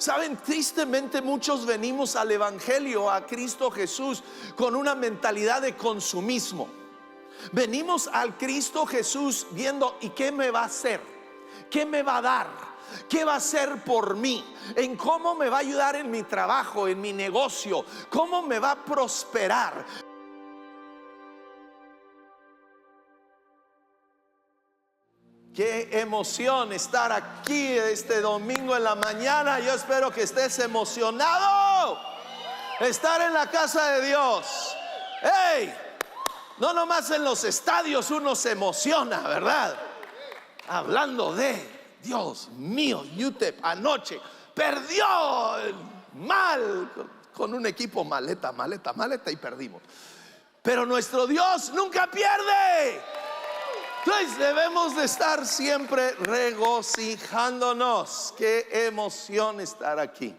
Saben, tristemente muchos venimos al Evangelio, a Cristo Jesús, con una mentalidad de consumismo. Venimos al Cristo Jesús viendo, ¿y qué me va a hacer? ¿Qué me va a dar? ¿Qué va a hacer por mí? ¿En cómo me va a ayudar en mi trabajo, en mi negocio? ¿Cómo me va a prosperar? Qué emoción estar aquí este domingo en la mañana. Yo espero que estés emocionado. Estar en la casa de Dios. ¡Hey! No nomás en los estadios uno se emociona, ¿verdad? Hablando de, Dios mío, UTEP anoche perdió mal con un equipo maleta y perdimos. Pero nuestro Dios nunca pierde. Entonces debemos de estar siempre regocijándonos. Qué emoción estar aquí.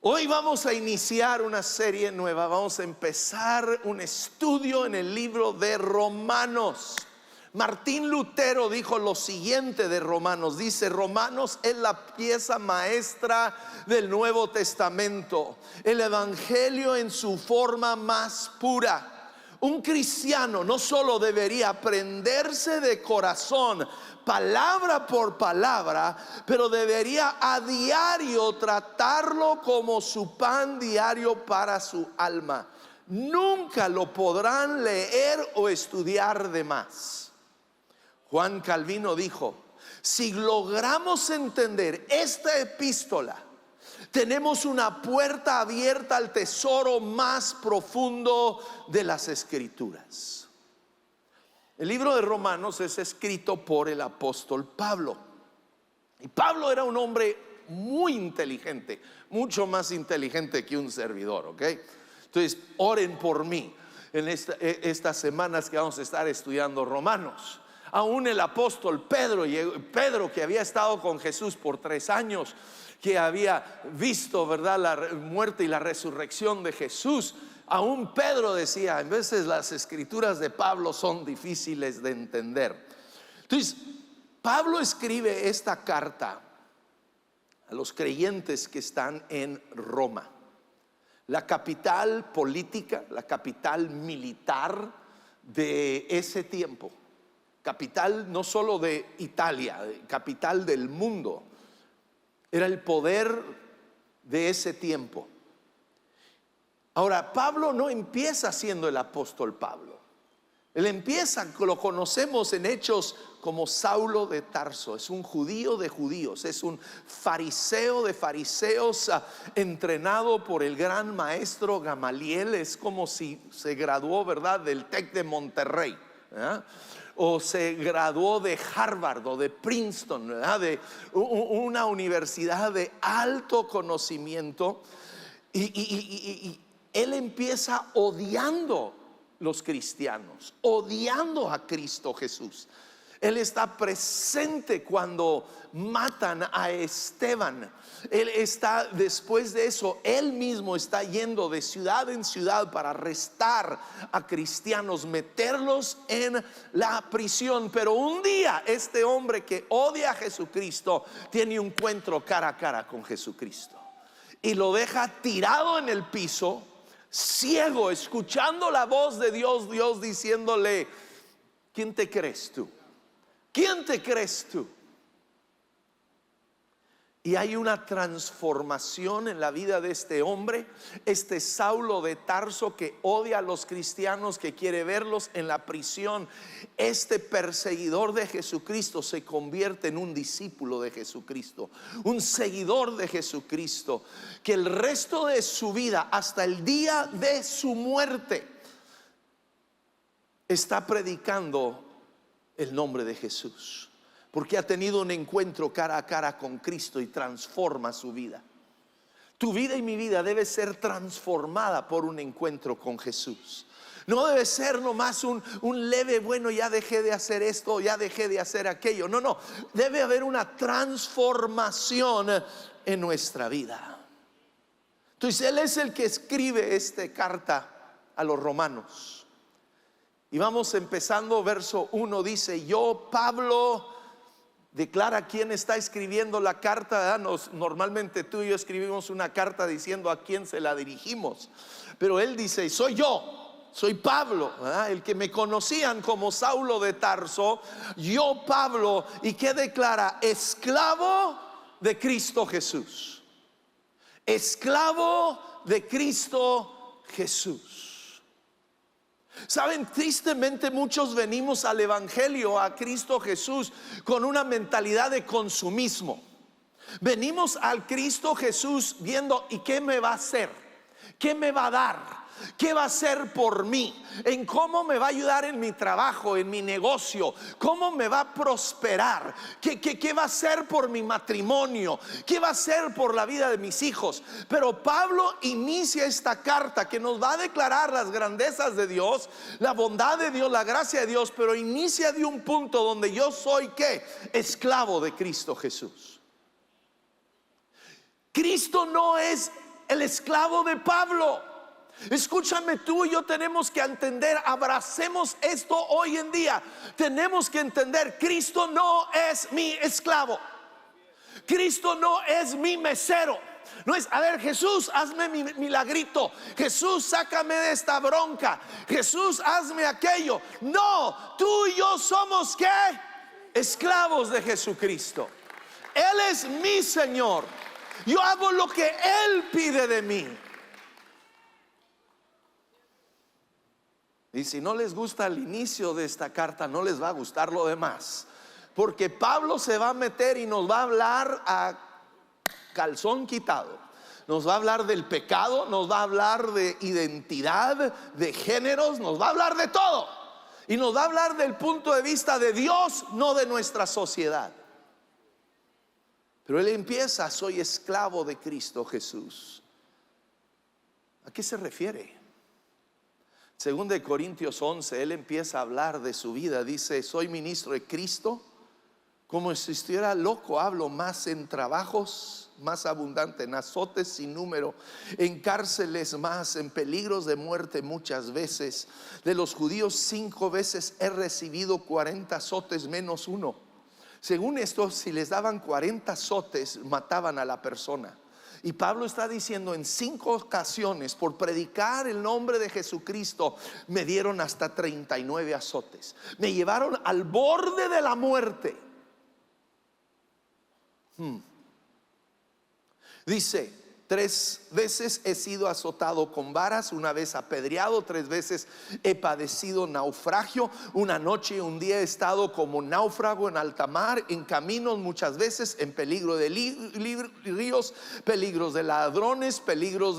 Hoy vamos a iniciar una serie nueva. Vamos a empezar un estudio en el libro de Romanos. Martín Lutero dijo lo siguiente de Romanos. Dice: Romanos es la pieza maestra del Nuevo Testamento, el Evangelio en su forma más pura. Un cristiano no solo debería aprenderse de corazón, palabra por palabra, pero debería a diario tratarlo como su pan diario para su alma. Nunca lo podrán leer o estudiar de más. Juan Calvino dijo: si logramos entender esta epístola, tenemos una puerta abierta al tesoro más profundo de las Escrituras. El libro de Romanos es escrito por el apóstol Pablo. Y Pablo era un hombre muy inteligente, mucho más inteligente que un servidor, ¿ok? Entonces, oren por mí en estas semanas que vamos a estar estudiando Romanos. Aún el apóstol Pedro, que había estado con Jesús por 3 años, que había visto, ¿verdad?, la muerte y la resurrección de Jesús. Aún Pedro decía: en veces las escrituras de Pablo son difíciles de entender. Entonces, Pablo escribe esta carta a los creyentes que están en Roma, la capital política, la capital militar de ese tiempo, capital no solo de Italia, capital del mundo. Era el poder de ese tiempo. Ahora, Pablo no empieza siendo el apóstol Pablo. Él empieza, lo conocemos en Hechos, como Saulo de Tarso. Es un judío de judíos, es un fariseo de fariseos, entrenado por el gran maestro Gamaliel. Es como si se graduó, ¿verdad?, del TEC de Monterrey, ¿eh? O se graduó de Harvard o de Princeton, ¿verdad?, de una universidad de alto conocimiento. Y él empieza odiando los cristianos, odiando a Cristo Jesús. Él está presente cuando matan a Esteban. Él está, después de eso, él mismo está yendo de ciudad en ciudad para arrestar a cristianos, meterlos en la prisión. Pero un día este hombre que odia a Jesucristo tiene un encuentro cara a cara con Jesucristo y lo deja tirado en el piso, ciego, escuchando la voz de Dios, Dios diciéndole: ¿quién te crees tú? ¿Quién te crees tú? Y hay una transformación en la vida de este hombre, este Saulo de Tarso, que odia a los cristianos, que quiere verlos en la prisión. Este perseguidor de Jesucristo se convierte en un discípulo de Jesucristo, un seguidor de Jesucristo, que el resto de su vida, hasta el día de su muerte, está predicando el nombre de Jesús, porque ha tenido un encuentro cara a cara con Cristo y transforma su vida. Tu vida y mi vida debe ser transformada por un encuentro con Jesús. No debe ser nomás un leve, bueno, ya dejé de hacer esto, ya dejé de hacer aquello. No, debe haber una transformación en nuestra vida. Entonces él es el que escribe esta carta a los romanos. Y vamos empezando, verso 1 dice: yo, Pablo, declara quién está escribiendo la carta. Normalmente tú y yo escribimos una carta diciendo a quién se la dirigimos, pero él dice: soy yo, soy Pablo, el que me conocían como Saulo de Tarso, yo Pablo. ¿Y qué declara? Esclavo de Cristo Jesús. Esclavo de Cristo Jesús. Saben, tristemente muchos venimos al Evangelio, a Cristo Jesús, con una mentalidad de consumismo. Venimos al Cristo Jesús viendo: ¿y qué me va a hacer? ¿Qué me va a dar? ¿Qué va a hacer por mí? ¿En cómo me va a ayudar en mi trabajo, en mi negocio? ¿Cómo me va a prosperar? ¿Qué va a hacer por mi matrimonio? ¿Qué va a hacer por la vida de mis hijos? Pero Pablo inicia esta carta que nos va a declarar las grandezas de Dios, la bondad de Dios, la gracia de Dios, pero inicia de un punto donde yo soy ¿qué? Esclavo de Cristo Jesús. Cristo no es el esclavo de Pablo. Escúchame, tú y yo tenemos que entender, abracemos esto hoy en día. Tenemos que entender: Cristo no es mi esclavo. Cristo no es mi mesero. No es: a ver, Jesús, hazme mi milagrito. Jesús, sácame de esta bronca. Jesús, hazme aquello. No, tú y yo somos ¿qué? Esclavos de Jesucristo. Él es mi Señor. Yo hago lo que Él pide de mí. Y si no les gusta el inicio de esta carta, no les va a gustar lo demás, porque Pablo se va a meter y nos va a hablar a calzón quitado. Nos va a hablar del pecado, nos va a hablar de identidad, de géneros, nos va a hablar de todo. Y nos va a hablar del punto de vista de Dios, no de nuestra sociedad. Pero él empieza: soy esclavo de Cristo Jesús. ¿A qué se refiere? Según de Corintios 11, él empieza a hablar de su vida. Dice: soy ministro de Cristo, como si estuviera loco, hablo más en trabajos, más abundante, en azotes sin número, en cárceles más, en peligros de muerte muchas veces. De los judíos 5 veces he recibido 40 azotes menos uno. Según esto, si les daban 40 azotes, mataban a la persona. Y Pablo está diciendo: en 5 ocasiones por predicar el nombre de Jesucristo me dieron hasta 39 azotes. Me llevaron al borde de la muerte. Dice: 3 veces he sido azotado con varas, 1 vez apedreado, 3 veces he padecido naufragio, 1 noche y 1 día he estado como náufrago en alta mar, en caminos muchas veces, en peligro de ríos, peligros de ladrones, peligros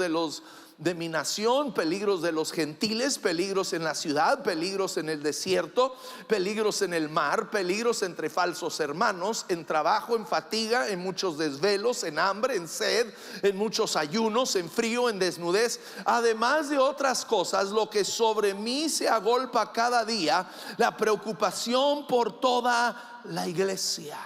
de mi nación, peligros de los gentiles, peligros en la ciudad, peligros en el desierto, peligros en el mar, peligros entre falsos hermanos, en trabajo, en fatiga, en muchos desvelos, en hambre, en sed, en muchos ayunos, en frío, en desnudez, además de otras cosas, lo que sobre mí se agolpa cada día, la preocupación por toda la iglesia.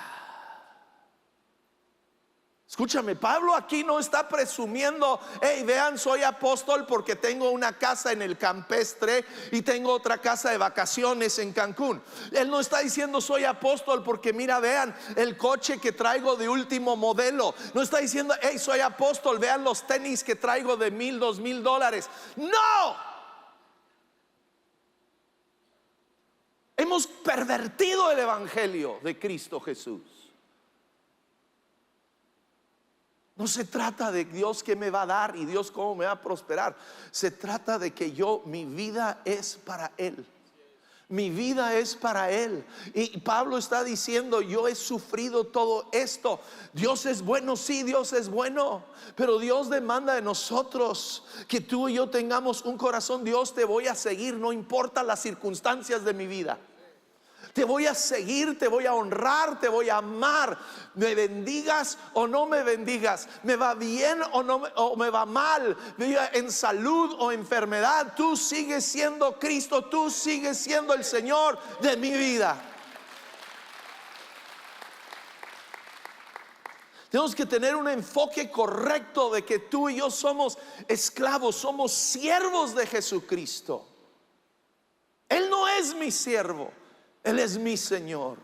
Escúchame, Pablo aquí no está presumiendo: hey, vean, soy apóstol porque tengo una casa en el campestre y tengo otra casa de vacaciones en Cancún. Él no está diciendo: soy apóstol porque mira, vean el coche que traigo de último modelo. No está diciendo: hey, soy apóstol, vean los tenis que traigo de $1,000, $2,000. No. Hemos pervertido el evangelio de Cristo Jesús. No se trata de Dios qué me va a dar y Dios cómo me va a prosperar. Se trata de que mi vida es para Él. Mi vida es para Él. Y Pablo está diciendo: yo he sufrido todo esto. Dios es bueno, sí, Dios es bueno, pero Dios demanda de nosotros que tú y yo tengamos un corazón: Dios, te voy a seguir, no importa las circunstancias de mi vida. Te voy a seguir, te voy a honrar, te voy a amar. Me bendigas o no me bendigas, me va bien o me va mal, en salud o enfermedad, tú sigues siendo Cristo, tú sigues siendo el Señor de mi vida. Tenemos que tener un enfoque correcto de que tú y yo somos esclavos, somos siervos de Jesucristo. Él no es mi siervo, Él es mi Señor.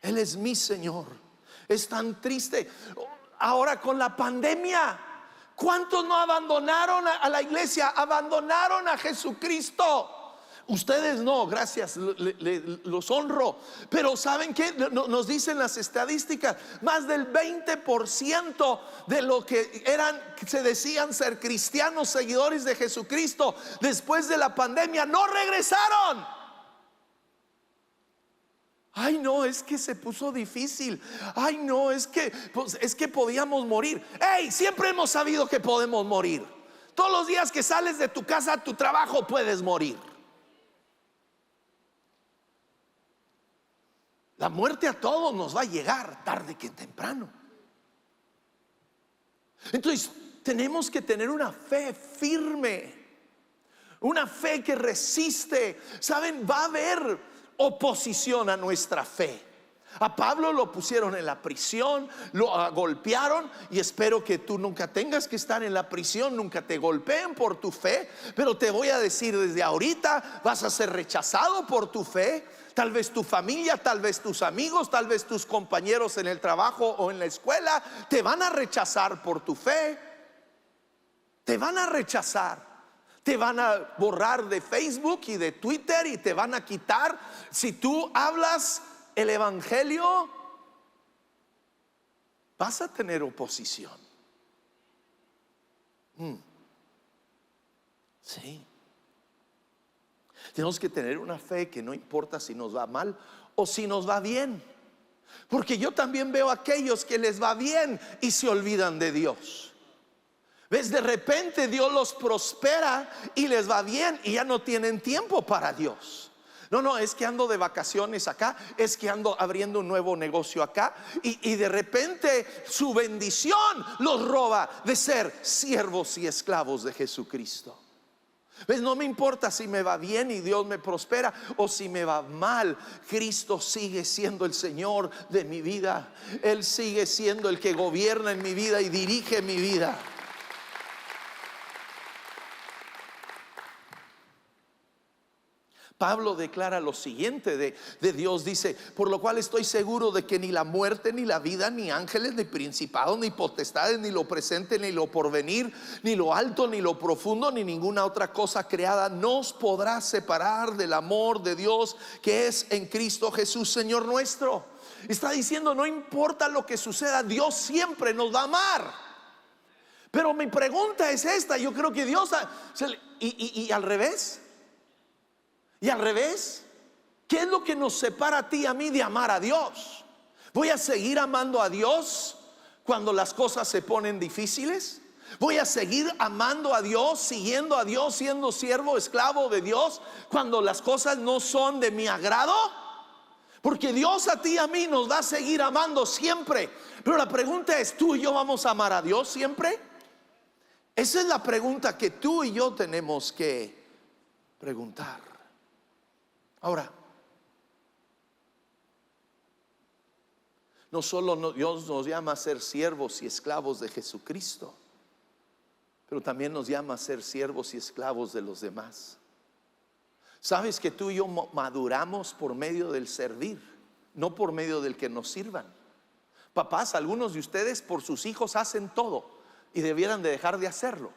Él es mi Señor. Es tan triste. Ahora con la pandemia, ¿cuántos no abandonaron a la iglesia? Abandonaron a Jesucristo. Ustedes no, gracias, los honro. Pero ¿saben qué? Nos dicen las estadísticas, más del 20% de lo que se decían ser cristianos, seguidores de Jesucristo, después de la pandemia, no regresaron. Ay, no, es que se puso difícil. Ay, no, es que podíamos morir. Hey, siempre hemos sabido que podemos morir. Todos los días que sales de tu casa a tu trabajo puedes morir. La muerte a todos nos va a llegar tarde que temprano. Entonces tenemos que tener una fe firme, una fe que resiste. ¿Saben? Va a haber oposición a nuestra fe. A Pablo lo pusieron en la prisión, lo golpearon, y espero que tú nunca tengas que estar en la prisión, nunca te golpeen por tu fe. Pero te voy a decir desde ahorita, vas a ser rechazado por tu fe. Tal vez tu familia, tal vez tus amigos, tal vez tus compañeros en el trabajo o en la escuela te van a rechazar por tu fe. Te van a rechazar. Te van a borrar de Facebook y de Twitter y te van a quitar si tú hablas el evangelio. Vas a tener oposición. Sí. Tenemos que tener una fe que no importa si nos va mal o si nos va bien. Porque yo también veo a aquellos que les va bien y se olvidan de Dios. ¿Ves? De repente Dios los prospera y les va bien y ya no tienen tiempo para Dios. No, es que ando de vacaciones acá, es que ando abriendo un nuevo negocio acá, y de repente su bendición los roba de ser siervos y esclavos de Jesucristo. ¿Ves? No me importa si me va bien y Dios me prospera o si me va mal. Cristo sigue siendo el Señor de mi vida. Él sigue siendo el que gobierna en mi vida y dirige mi vida. Pablo declara lo siguiente de Dios, dice: por lo cual estoy seguro de que ni la muerte, ni la vida, ni ángeles, ni principados, ni potestades, ni lo presente, ni lo porvenir, ni lo alto, ni lo profundo, ni ninguna otra cosa creada nos podrá separar del amor de Dios que es en Cristo Jesús, Señor nuestro. Está diciendo, no importa lo que suceda, Dios siempre nos va a amar. Pero mi pregunta es esta: yo creo que Dios y al revés. Y al revés, ¿qué es lo que nos separa a ti y a mí de amar a Dios? ¿Voy a seguir amando a Dios cuando las cosas se ponen difíciles? ¿Voy a seguir amando a Dios, siguiendo a Dios, siendo siervo, esclavo de Dios cuando las cosas no son de mi agrado? Porque Dios a ti y a mí nos va a seguir amando siempre. Pero la pregunta es, ¿tú y yo vamos a amar a Dios siempre? Esa es la pregunta que tú y yo tenemos que preguntar. Ahora, no solo Dios nos llama a ser siervos y esclavos de Jesucristo, pero también nos llama a ser siervos y esclavos de los demás. Sabes que tú y yo maduramos por medio del servir, no por medio del que nos sirvan. Papás, algunos de ustedes por sus hijos hacen todo y debieran de dejar de hacerlo.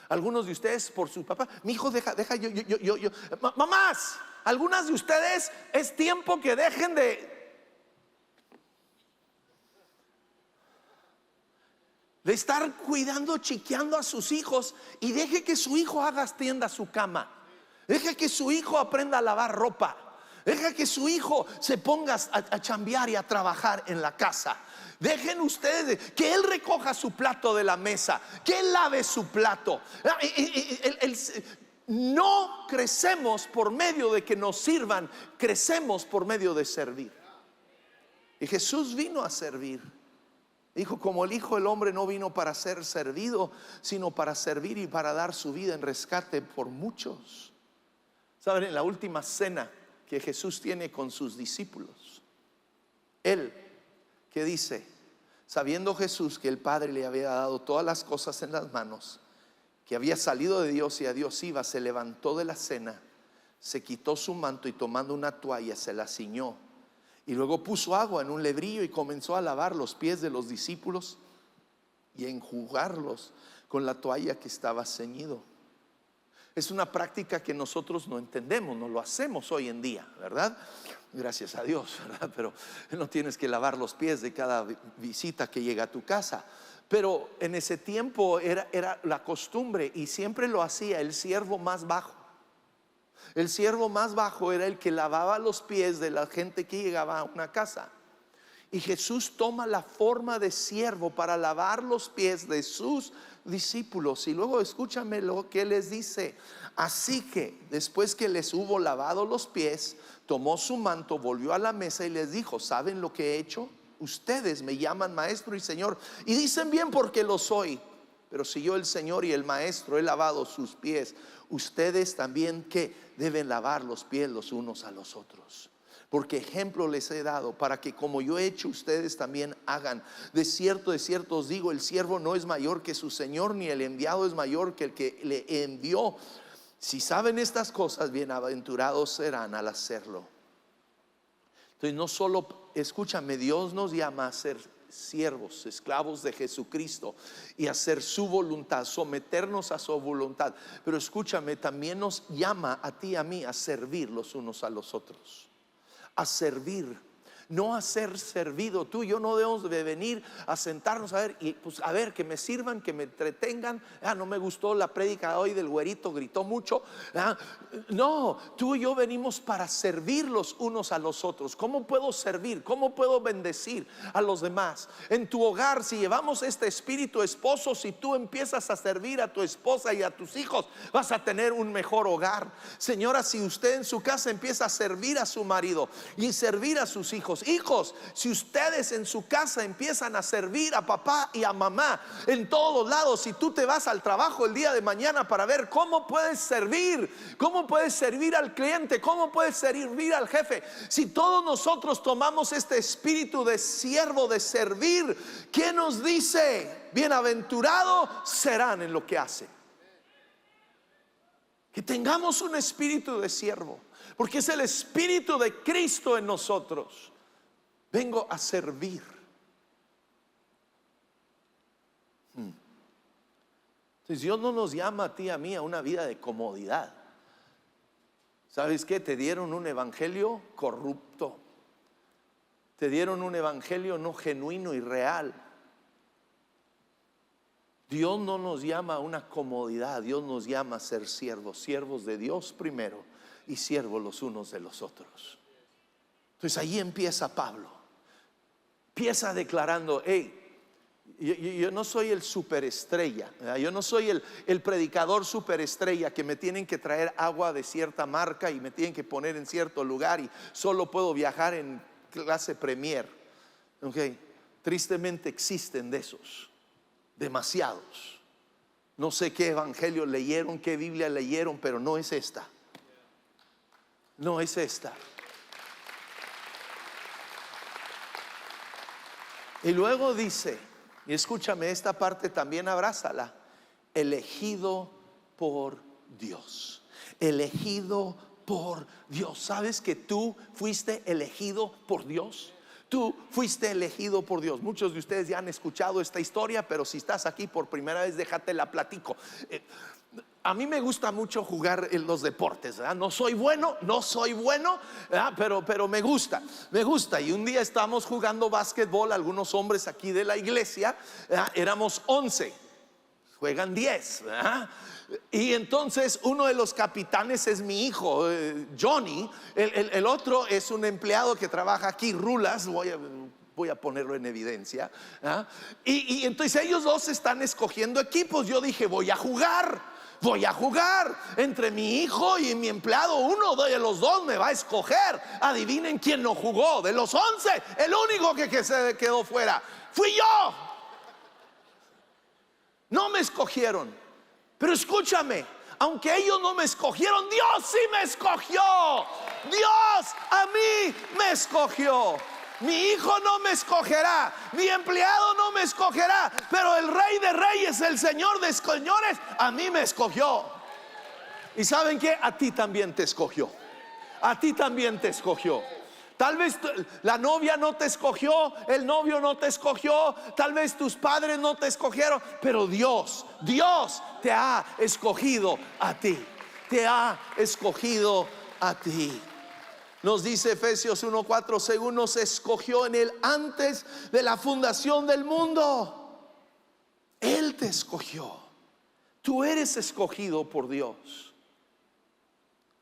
Algunos de ustedes por su papá, mi hijo deja yo. Mamás, algunas de ustedes es tiempo que dejen de estar cuidando, chiqueando a sus hijos, y deje que su hijo tienda su cama. Deje que su hijo aprenda a lavar ropa. Deje que su hijo se ponga a chambear y a trabajar en la casa. Dejen ustedes que él recoja su plato de la mesa, que él lave su plato. No crecemos por medio de que nos sirvan, crecemos por medio de servir. Y Jesús vino a servir. Dijo, como el Hijo del Hombre no vino para ser servido, sino para servir y para dar su vida en rescate por muchos. Saben, en la última cena que Jesús tiene con sus discípulos, Él, que dice, sabiendo Jesús que el Padre le había dado todas las cosas en las manos, que había salido de Dios y a Dios iba, se levantó de la cena, se quitó su manto y tomando una toalla se la ciñó, Y luego puso agua en un lebrillo y comenzó a lavar los pies de los discípulos y a enjugarlos con la toalla que estaba ceñido. Es una práctica que nosotros no entendemos, no lo hacemos hoy en día, ¿verdad? Gracias a Dios, ¿verdad? Pero no tienes que lavar los pies de cada visita que llega a tu casa. Pero en ese tiempo era la costumbre, y siempre lo hacía el siervo más bajo. El siervo más bajo era el que lavaba los pies de la gente que llegaba a una casa. Y Jesús toma la forma de siervo para lavar los pies de sus discípulos. Y luego escúchame lo que les dice. Así que después que les hubo lavado los pies, tomó su manto, volvió a la mesa y les dijo: ¿saben lo que he hecho? Ustedes me llaman maestro y señor, y dicen bien porque lo soy. Pero si yo, el Señor y el maestro, he lavado sus pies, ustedes también que deben lavar los pies los unos a los otros. Porque ejemplo les he dado para que como yo he hecho, ustedes también hagan. De cierto os digo, el siervo no es mayor que su señor, ni el enviado es mayor que el que le envió. Si saben estas cosas, bienaventurados serán al hacerlo. Entonces no solo, escúchame, Dios nos llama a ser siervos, esclavos de Jesucristo y hacer su voluntad, someternos a su voluntad. Pero escúchame, también nos llama a ti y a mí a servir los unos a los otros. A servir, no a ser servido. Tú y yo no debemos de venir a sentarnos a ver, y pues a ver, que me sirvan, que me entretengan. No me gustó la prédica hoy del güerito, gritó mucho. No, tú y yo venimos para servir los unos a los otros. ¿Cómo puedo servir? ¿Cómo puedo bendecir a los demás? En tu hogar, si llevamos este espíritu, esposo, si tú empiezas a servir a tu esposa y a tus hijos, vas a tener un mejor hogar. Señora, si usted en su casa empieza a servir a su marido y servir a sus hijos, si ustedes en su casa empiezan a servir a papá y a mamá en todos lados, si tú te vas al trabajo el día de mañana para ver cómo puedes servir al cliente, cómo puedes servir al jefe, si todos nosotros tomamos este espíritu de siervo, de servir, ¿qué nos dice? Bienaventurados serán en lo que hacen. Que tengamos un espíritu de siervo, porque es el espíritu de Cristo en nosotros. Vengo a servir. Entonces Dios no nos llama a ti y a mí a una vida de comodidad. ¿Sabes qué? Te dieron un evangelio corrupto. Te dieron un evangelio no genuino y real. Dios no nos llama a una comodidad. Dios nos llama a ser siervos. Siervos de Dios primero y siervos los unos de los otros. Entonces ahí empieza Pablo. Empieza declarando: yo no soy el superestrella, ¿verdad? Yo no soy el predicador superestrella que me tienen que traer agua de cierta marca y me tienen que poner en cierto lugar y solo puedo viajar en clase premier. Tristemente existen de esos, demasiados. No sé qué evangelio leyeron, qué Biblia leyeron, pero no es esta. No es esta. Y luego dice, y escúchame, esta parte también abrázala: elegido por Dios. Elegido por Dios. ¿Sabes que tú fuiste elegido por Dios? Tú fuiste elegido por Dios. Muchos de ustedes ya han escuchado esta historia, pero si estás aquí por primera vez, déjate la platico. A mí me gusta mucho jugar en los deportes, ¿verdad? No soy bueno, ¿verdad? Pero me gusta. Y un día estábamos jugando básquetbol, algunos hombres aquí de la iglesia, ¿verdad? Éramos 11, juegan 10, ¿verdad? Y entonces uno de los capitanes es mi hijo, Johnny. El otro es un empleado que trabaja aquí, Rulas. Voy a ponerlo en evidencia, ¿ah? Y entonces ellos dos están escogiendo equipos. Yo dije: voy a jugar entre mi hijo y mi empleado. Uno de los dos me va a escoger. Adivinen quién no jugó. De los 11, el único que se quedó fuera fui yo. No me escogieron. Pero escúchame, aunque ellos no me escogieron, Dios sí me escogió. Dios a mí me escogió. Mi hijo no me escogerá, mi empleado no me escogerá, pero el Rey de Reyes, el Señor de Señores, a mí me escogió. ¿Y saben qué? A ti también te escogió. A ti también te escogió. Tal vez la novia no te escogió, el novio no te escogió, tal vez tus padres no te escogieron, pero Dios te ha escogido a ti. Te ha escogido a ti. Nos dice Efesios 1:4, según nos escogió en Él antes de la fundación del mundo. Él te escogió. Tú eres escogido por Dios.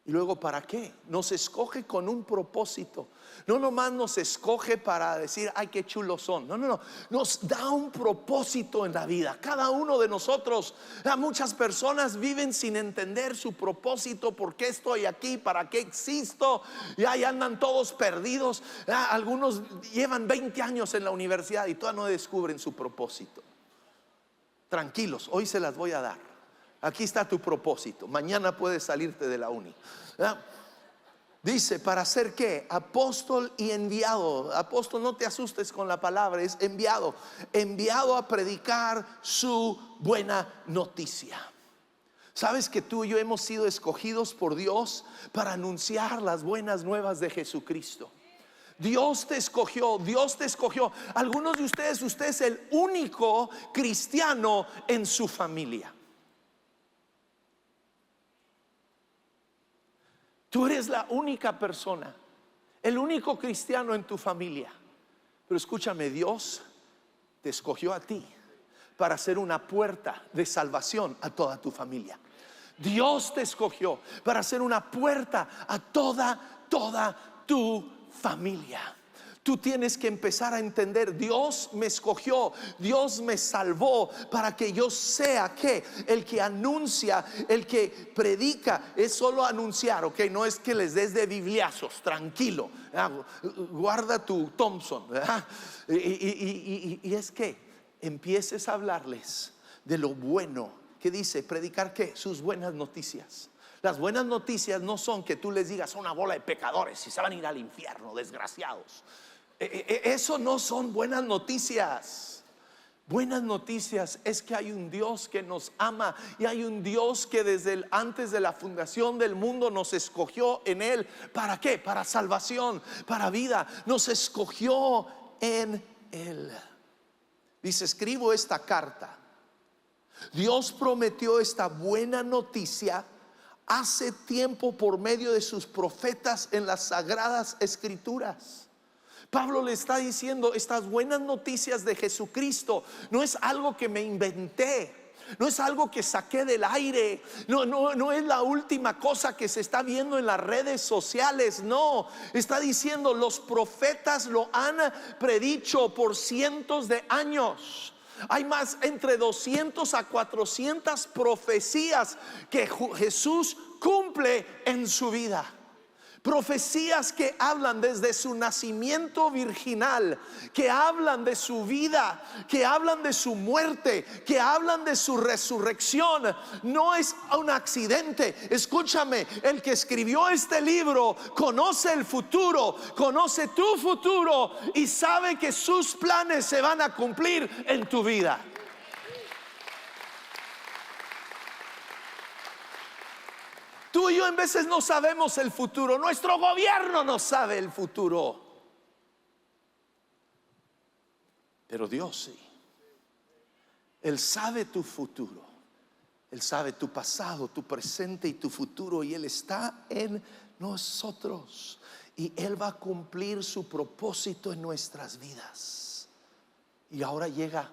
Y luego, ¿para qué? Nos escoge con un propósito. No nomás nos escoge para decir, ay, qué chulos son. No. Nos da un propósito en la vida. Cada uno de nosotros, muchas personas viven sin entender su propósito. ¿Por qué estoy aquí? ¿Para qué existo? Y ahí andan todos perdidos. Algunos llevan 20 años en la universidad y todavía no descubren su propósito. Tranquilos, hoy se las voy a dar. Aquí está tu propósito. Mañana puedes salirte de la uni. Dice, ¿para ser qué? Apóstol y enviado. Apóstol, no te asustes con la palabra, es enviado. Enviado a predicar su buena noticia. ¿Sabes que tú y yo hemos sido escogidos por Dios para anunciar las buenas nuevas de Jesucristo? Dios te escogió, Dios te escogió. Algunos de ustedes, usted es el único cristiano en su familia. Tú eres la única persona, el único cristiano en tu familia. Pero escúchame, Dios te escogió a ti para ser una puerta de salvación a toda tu familia. Dios te escogió para ser una puerta a toda tu familia. Tú tienes que empezar a entender, Dios me escogió, Dios me salvó para que yo sea que el que anuncia, el que predica. Es solo anunciar, ok, no es que les des de bibliazos, tranquilo, guarda tu Thompson, y es que empieces a hablarles de lo bueno. ¿Qué dice? Predicar ¿qué? Sus buenas noticias. Las buenas noticias no son que tú les digas, son una bola de pecadores y se van a ir al infierno, desgraciados. Eso no son buenas noticias. Buenas noticias es que hay un Dios que nos ama y hay un Dios que desde antes de la fundación del mundo nos escogió en Él. ¿Para qué? Para salvación, para vida. Nos escogió en Él. Dice, escribo esta carta. Dios prometió esta buena noticia hace tiempo por medio de sus profetas en las sagradas escrituras. Pablo le está diciendo, estas buenas noticias de Jesucristo no es algo que me inventé, no es algo que saqué del aire, no es la última cosa que se está viendo en las redes sociales. No, está diciendo, los profetas lo han predicho por cientos de años. Hay más entre 200 a 400 profecías que Jesús cumple en su vida. Profecías que hablan desde su nacimiento virginal, que hablan de su vida, que hablan de su muerte, que hablan de su resurrección. No es un accidente. Escúchame, el que escribió este libro conoce el futuro, conoce tu futuro y sabe que sus planes se van a cumplir en tu vida. Tú y yo en veces no sabemos el futuro. Nuestro gobierno no sabe el futuro, pero Dios sí. Él sabe tu futuro. Él sabe tu pasado, tu presente y tu futuro. Y Él está en nosotros. Y Él va a cumplir su propósito en nuestras vidas. Y ahora llega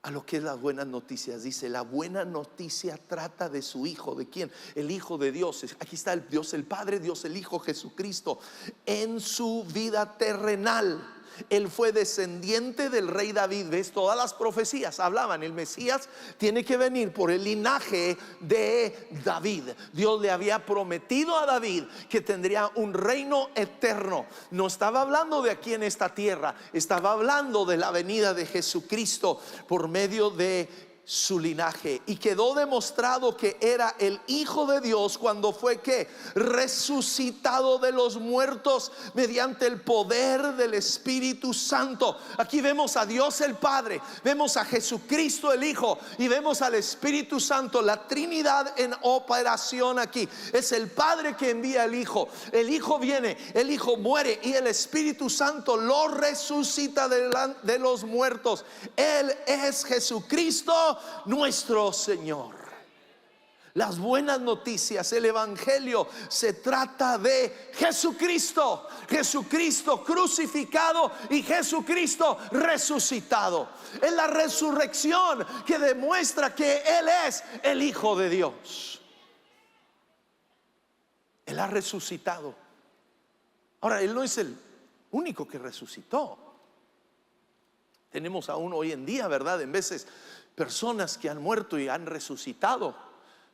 a lo que es las buenas noticias. Dice, la buena noticia trata de su Hijo. ¿De quién? El Hijo de Dios. Aquí está el Dios el Padre, Dios el Hijo, Jesucristo. En su vida terrenal Él fue descendiente del rey David. ¿Ves? Todas las profecías hablaban, el Mesías tiene que venir por el linaje de David. Dios le había prometido a David que tendría un reino eterno. No estaba hablando de aquí en esta tierra, estaba hablando de la venida de Jesucristo por medio de su linaje, y quedó demostrado que era el Hijo de Dios cuando fue que resucitado de los muertos mediante el poder del Espíritu Santo. Aquí vemos a Dios el Padre, vemos a Jesucristo el Hijo y vemos al Espíritu Santo, la Trinidad en operación aquí. Es el Padre que envía al Hijo, el Hijo viene, el Hijo muere y el Espíritu Santo lo resucita de los muertos. Él es Jesucristo nuestro Señor. Las buenas noticias, el evangelio se trata de Jesucristo, Jesucristo crucificado y Jesucristo resucitado. Es la resurrección que demuestra que Él es el Hijo de Dios. Él ha resucitado. Ahora, Él no es el único que resucitó. Tenemos aún hoy en día, ¿verdad?, en veces personas que han muerto y han resucitado.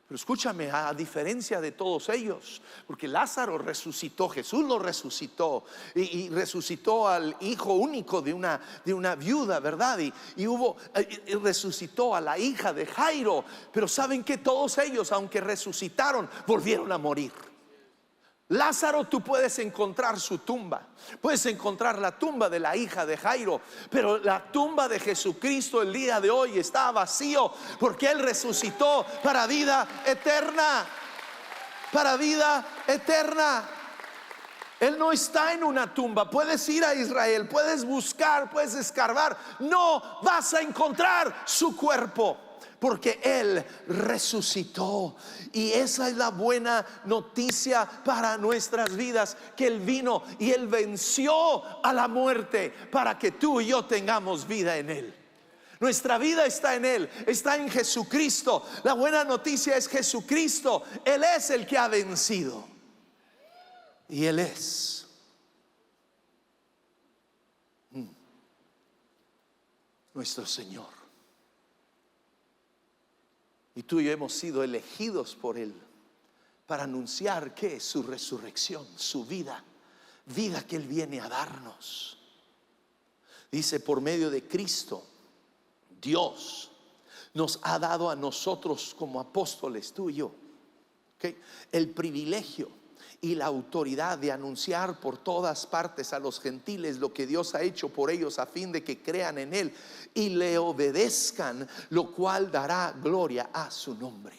Pero escúchame, a diferencia de todos ellos, porque Lázaro resucitó, Jesús lo resucitó y resucitó al hijo único de una viuda, ¿verdad? Y resucitó a la hija de Jairo. Pero saben que todos ellos, aunque resucitaron, volvieron a morir. Lázaro, tú puedes encontrar su tumba, puedes encontrar la tumba de la hija de Jairo, pero la tumba de Jesucristo el día de hoy está vacío, porque Él resucitó para vida eterna, para vida eterna. Él no está en una tumba. Puedes ir a Israel, puedes buscar, puedes escarbar, no vas a encontrar su cuerpo, porque Él resucitó. Y esa es la buena noticia para nuestras vidas, que Él vino y Él venció a la muerte para que tú y yo tengamos vida en Él. Nuestra vida está en Él, está en Jesucristo. La buena noticia es Jesucristo. Él es el que ha vencido. Y Él es nuestro Señor. Y tú y yo hemos sido elegidos por Él para anunciar que su resurrección, su vida que Él viene a darnos. Dice, por medio de Cristo, Dios nos ha dado a nosotros como apóstoles, tú y yo, ¿okay?, el privilegio y la autoridad de anunciar por todas partes a los gentiles lo que Dios ha hecho por ellos, a fin de que crean en Él y le obedezcan, lo cual dará gloria a su nombre.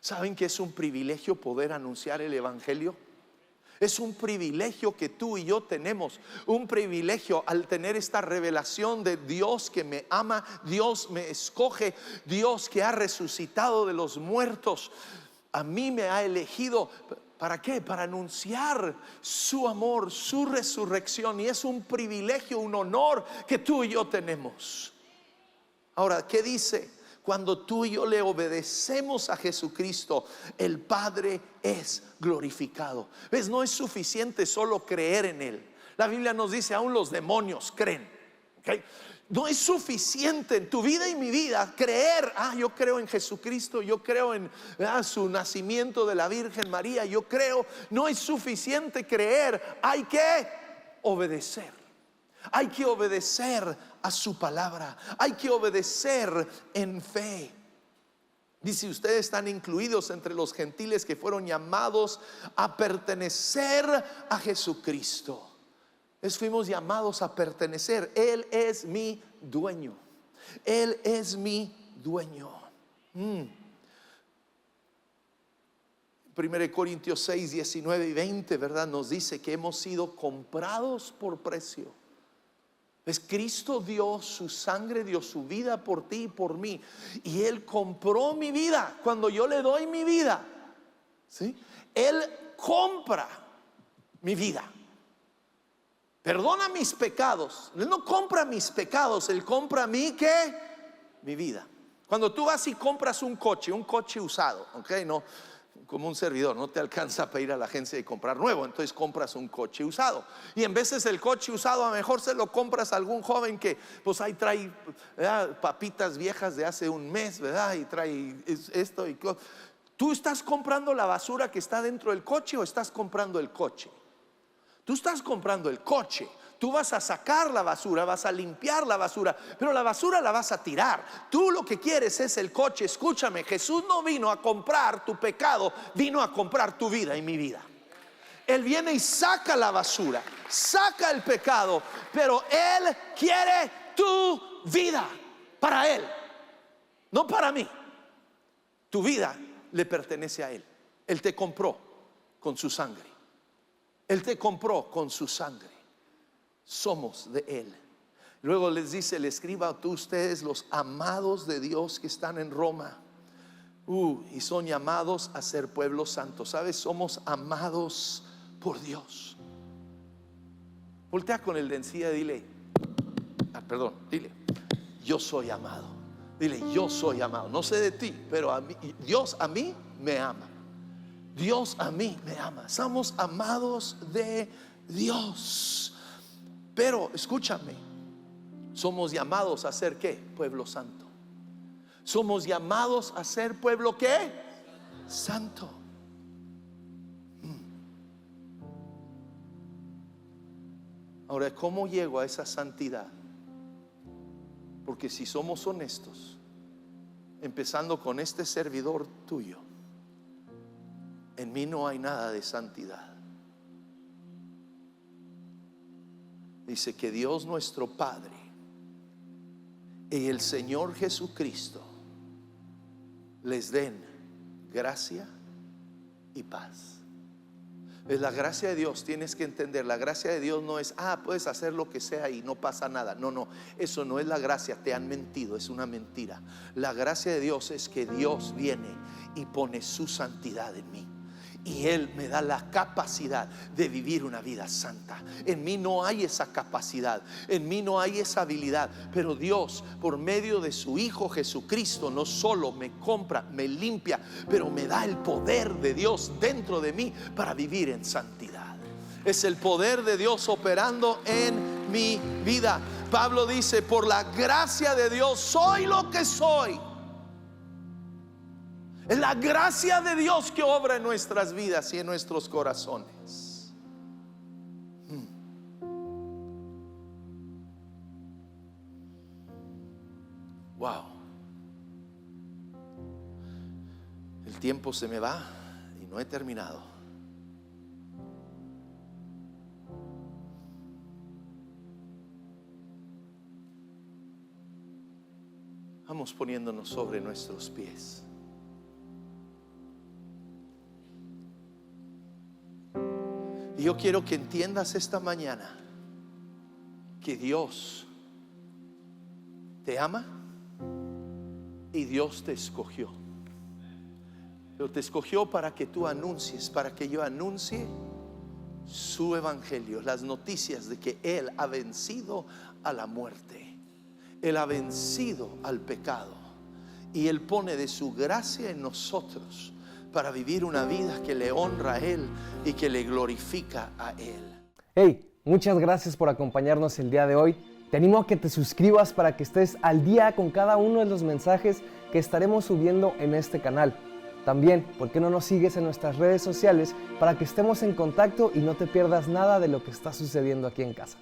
¿Saben que es un privilegio poder anunciar el evangelio? Es un privilegio que tú y yo tenemos, un privilegio al tener esta revelación de Dios que me ama, Dios me escoge, Dios que ha resucitado de los muertos, a mí me ha elegido. ¿Para qué? Para anunciar su amor, su resurrección. Y es un privilegio, un honor que tú y yo tenemos. Ahora, ¿qué dice? Cuando tú y yo le obedecemos a Jesucristo, el Padre es glorificado. ¿Ves? No es suficiente solo creer en Él. La Biblia nos dice, aún los demonios creen, ¿okay? No es suficiente en tu vida y mi vida creer, yo creo en Jesucristo, yo creo en su nacimiento de la Virgen María, yo creo. No es suficiente creer, hay que obedecer. Hay que obedecer a su palabra, hay que obedecer en fe. Dice, ustedes están incluidos entre los gentiles que fueron llamados a pertenecer a Jesucristo. Fuimos llamados a pertenecer. Él es mi dueño. Él es mi dueño. 1 Corintios 6, 19 y 20, ¿verdad? Nos dice que hemos sido comprados por precio. Cristo dio su sangre, dio su vida por ti y por mí. Y Él compró mi vida. Cuando yo le doy mi vida, ¿sí?, Él compra mi vida. Perdona mis pecados. Él no compra mis pecados, Él compra mi vida. Cuando tú vas y compras un coche usado, ¿ok? No, como un servidor, no te alcanza para ir a la agencia y comprar nuevo, entonces compras un coche usado. Y en veces el coche usado a lo mejor se lo compras a algún joven que pues ahí trae, ¿verdad?, papitas viejas de hace un mes, ¿verdad? Y trae esto y ¿tú estás comprando la basura que está dentro del coche o estás comprando el coche? Tú estás comprando el coche. Tú vas a sacar la basura, vas a limpiar la basura, pero la basura la vas a tirar. Tú lo que quieres es el coche. Escúchame, Jesús no vino a comprar tu pecado, vino a comprar tu vida y mi vida. Él viene y saca la basura, saca el pecado, pero Él quiere tu vida para Él, no para mí. Tu vida le pertenece a Él. Él te compró con su sangre. Él te compró con su sangre. Somos de Él. Luego les dice, le escriba a ustedes los amados de Dios que están en Roma. Y son llamados a ser pueblo santo. ¿Sabes? Somos amados por Dios. Voltea con el de encima, dile, dile, yo soy amado. Dile, yo soy amado. No sé de ti, pero Dios a mí me ama. Dios a mí me ama. Somos amados de Dios. Pero escúchame, somos llamados a ser ¿qué? Pueblo santo. Somos llamados a ser pueblo ¿qué? Santo. Ahora, ¿cómo llego a esa santidad? Porque si somos honestos, empezando con este servidor tuyo, en mí no hay nada de santidad. Dice que Dios nuestro Padre y el Señor Jesucristo les den gracia y paz. Es la gracia de Dios. Tienes que entender, la gracia de Dios no es puedes hacer lo que sea y no pasa nada. No, eso no es la gracia. Te han mentido, es una mentira. La gracia de Dios es que Dios viene y pone su santidad en mí, y Él me da la capacidad de vivir una vida santa. En mí no hay esa capacidad, en mí no hay esa habilidad, pero Dios, por medio de su Hijo Jesucristo, no solo me compra, me limpia, pero me da el poder de Dios dentro de mí para vivir en santidad. Es el poder de Dios operando en mi vida. Pablo dice, por la gracia de Dios soy lo que soy. Es la gracia de Dios que obra en nuestras vidas y en nuestros corazones. Wow. El tiempo se me va y no he terminado. Vamos poniéndonos sobre nuestros pies. Y yo quiero que entiendas esta mañana que Dios te ama y Dios te escogió. Pero te escogió para que tú anuncies, para que yo anuncie su evangelio, las noticias de que Él ha vencido a la muerte, Él ha vencido al pecado, y Él pone de su gracia en nosotros para vivir una vida que le honra a Él y que le glorifica a Él. Hey, muchas gracias por acompañarnos el día de hoy. Te animo a que te suscribas para que estés al día con cada uno de los mensajes que estaremos subiendo en este canal. También, ¿por qué no nos sigues en nuestras redes sociales para que estemos en contacto y no te pierdas nada de lo que está sucediendo aquí en casa?